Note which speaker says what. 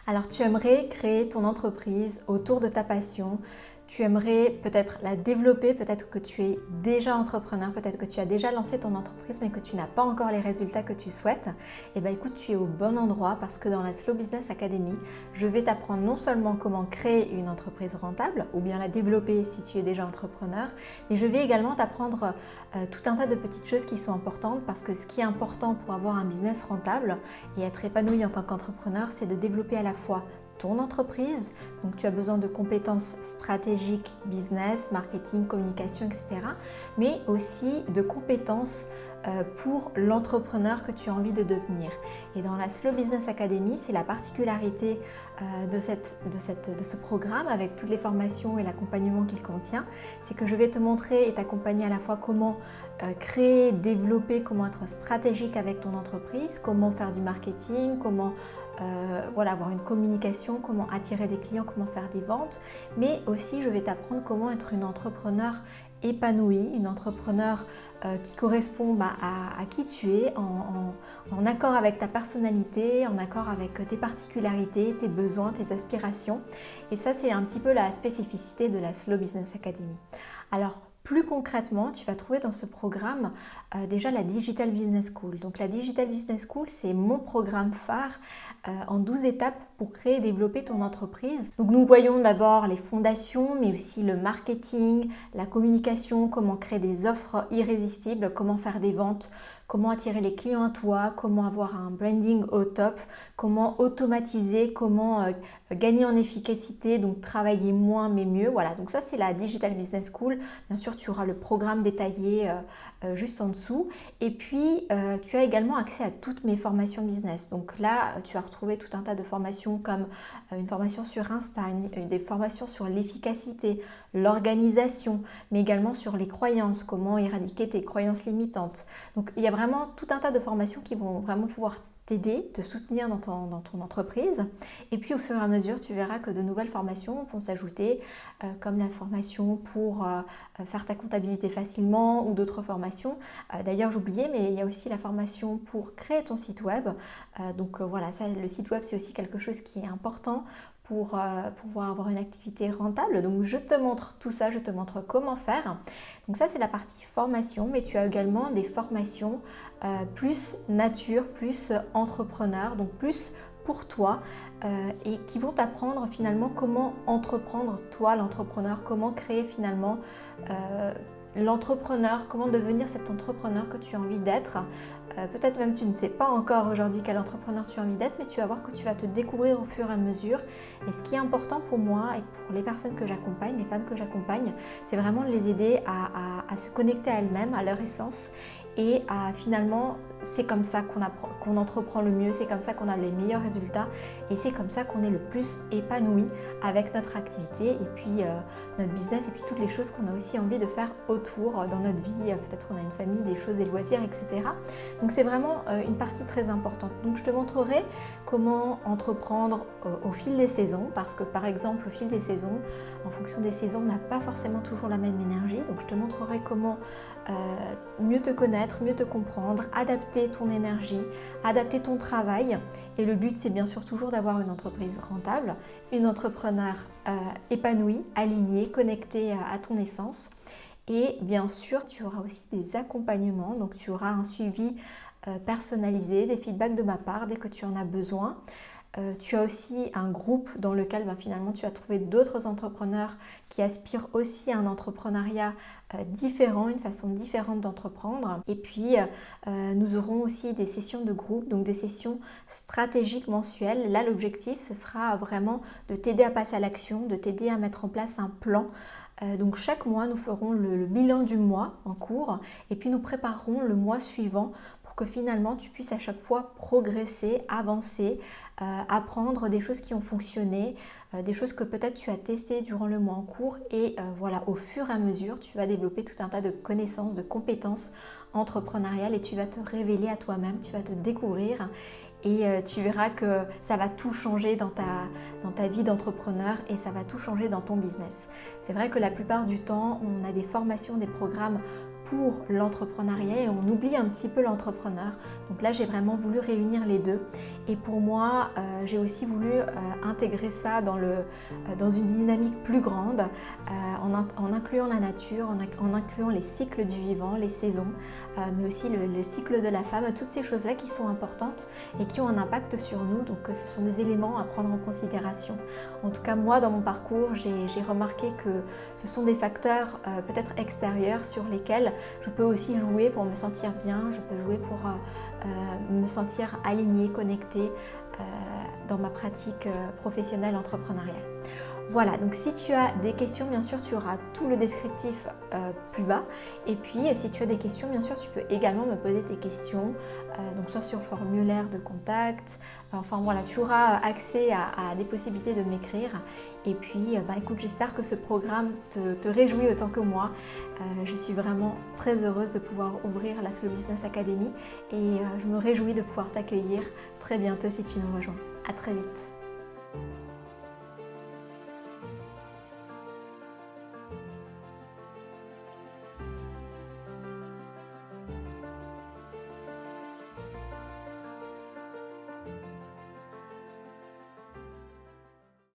Speaker 1: Alors tu aimerais créer ton entreprise autour de ta passion, tu aimerais peut-être la développer, peut-être que tu es déjà entrepreneur, peut-être que tu as déjà lancé ton entreprise mais que tu n'as pas encore les résultats que tu souhaites. Et bien écoute, tu es au bon endroit parce que dans la Slow Business Academy, je vais t'apprendre non seulement comment créer une entreprise rentable ou bien la développer si tu es déjà entrepreneur, mais je vais également t'apprendre tout un tas de petites choses qui sont importantes parce que ce qui est important pour avoir un business rentable et être épanoui en tant qu'entrepreneur, c'est de développer à la fois ton entreprise, donc tu as besoin de compétences stratégiques, business, marketing, communication, etc. Mais aussi de compétences pour l'entrepreneur que tu as envie de devenir. Et dans la Slow Business Academy, c'est la particularité de ce programme avec toutes les formations et l'accompagnement qu'il contient, c'est que je vais te montrer et t'accompagner à la fois comment créer, développer, comment être stratégique avec ton entreprise, comment faire du marketing, comment avoir une communication, comment attirer des clients, comment faire des ventes, mais aussi je vais t'apprendre comment être une entrepreneur épanouie, une entrepreneur qui correspond à qui tu es, en accord avec ta personnalité, en accord avec tes particularités, tes besoins, tes aspirations. Et ça, c'est un petit peu la spécificité de la Slow Business Academy. Alors, plus concrètement, tu vas trouver dans ce programme déjà la Digital Business School. Donc la Digital Business School, c'est mon programme phare en 12 étapes pour créer et développer ton entreprise. Donc nous voyons d'abord les fondations, mais aussi le marketing, la communication, comment créer des offres irrésistibles, comment faire des ventes, comment attirer les clients à toi, comment avoir un branding au top, comment automatiser, comment gagner en efficacité, donc travailler moins mais mieux. Voilà, donc ça c'est la Digital Business School. Bien sûr, tu auras le programme détaillé juste en dessous. Et puis, tu as également accès à toutes mes formations business. Donc là, tu as retrouvé tout un tas de formations comme une formation sur Insta, des formations sur l'efficacité, l'organisation, mais également sur les croyances, comment éradiquer tes croyances limitantes. Donc, il y a vraiment tout un tas de formations qui vont vraiment pouvoir t'aider, te soutenir dans ton entreprise. Et puis au fur et à mesure, tu verras que de nouvelles formations vont s'ajouter, comme la formation pour faire ta comptabilité facilement ou d'autres formations. D'ailleurs, j'oubliais, mais il y a aussi la formation pour créer ton site web. Voilà, ça, le site web, c'est aussi quelque chose qui est important pour pouvoir avoir une activité rentable. Donc je te montre tout ça, je te montre comment faire. Donc ça c'est la partie formation, mais tu as également des formations plus nature, plus entrepreneur, donc plus pour toi et qui vont t'apprendre finalement comment entreprendre toi l'entrepreneur, comment créer finalement l'entrepreneur, comment devenir cet entrepreneur que tu as envie d'être. Peut-être même tu ne sais pas encore aujourd'hui quel entrepreneur tu as envie d'être, mais tu vas voir que tu vas te découvrir au fur et à mesure. Et ce qui est important pour moi et pour les personnes que j'accompagne, les femmes que j'accompagne, c'est vraiment de les aider à se connecter à elles-mêmes, à leur essence et à finalement, c'est comme ça qu'on entreprend le mieux, c'est comme ça qu'on a les meilleurs résultats et c'est comme ça qu'on est le plus épanoui avec notre activité et puis notre business et puis toutes les choses qu'on a aussi envie de faire autour dans notre vie. Peut-être qu'on a une famille, des choses, des loisirs, etc. Donc c'est vraiment une partie très importante. Donc je te montrerai comment entreprendre au fil des saisons parce que par exemple au fil des saisons, en fonction des saisons, on n'a pas forcément toujours la même énergie. Donc je te montrerai comment mieux te connaître, mieux te comprendre, adapter ton énergie, adapter ton travail. Et le but c'est bien sûr toujours d'avoir une entreprise rentable, une entrepreneur épanouie, alignée, connectée à ton essence. Et bien sûr, tu auras aussi des accompagnements, donc tu auras un suivi personnalisé, des feedbacks de ma part dès que tu en as besoin. Tu as aussi un groupe dans lequel finalement tu as trouvé d'autres entrepreneurs qui aspirent aussi à un entrepreneuriat différent, une façon différente d'entreprendre. Et puis nous aurons aussi des sessions de groupe, donc des sessions stratégiques mensuelles. Là l'objectif ce sera vraiment de t'aider à passer à l'action, de t'aider à mettre en place un plan. Donc chaque mois nous ferons le bilan du mois en cours et puis nous préparerons le mois suivant pour que finalement tu puisses à chaque fois progresser, avancer, apprendre des choses qui ont fonctionné, des choses que peut-être tu as testées durant le mois en cours et voilà, au fur et à mesure tu vas développer tout un tas de connaissances, de compétences entrepreneuriales et tu vas te révéler à toi-même, tu vas te découvrir. Et tu verras que ça va tout changer dans ta vie d'entrepreneur et ça va tout changer dans ton business. C'est vrai que la plupart du temps, on a des formations, des programmes pour l'entrepreneuriat et on oublie un petit peu l'entrepreneur. Donc là, j'ai vraiment voulu réunir les deux. Et pour moi, j'ai aussi voulu intégrer ça dans une dynamique plus grande, en incluant la nature, en incluant les cycles du vivant, les saisons, mais aussi le cycle de la femme, toutes ces choses-là qui sont importantes et qui ont un impact sur nous. Donc ce sont des éléments à prendre en considération. En tout cas, moi, dans mon parcours, j'ai remarqué que ce sont des facteurs peut-être extérieurs sur lesquels je peux aussi jouer pour me sentir bien, je peux jouer pour me sentir alignée, connectée dans ma pratique professionnelle entrepreneuriale. Voilà, donc si tu as des questions, bien sûr, tu auras tout le descriptif plus bas. Et puis, si tu as des questions, bien sûr, tu peux également me poser tes questions, donc soit sur le formulaire de contact. Enfin voilà, tu auras accès à des possibilités de m'écrire. Et puis, écoute, j'espère que ce programme te réjouit autant que moi. Je suis vraiment très heureuse de pouvoir ouvrir la Slow Business Academy et je me réjouis de pouvoir t'accueillir très bientôt si tu nous rejoins. À très vite.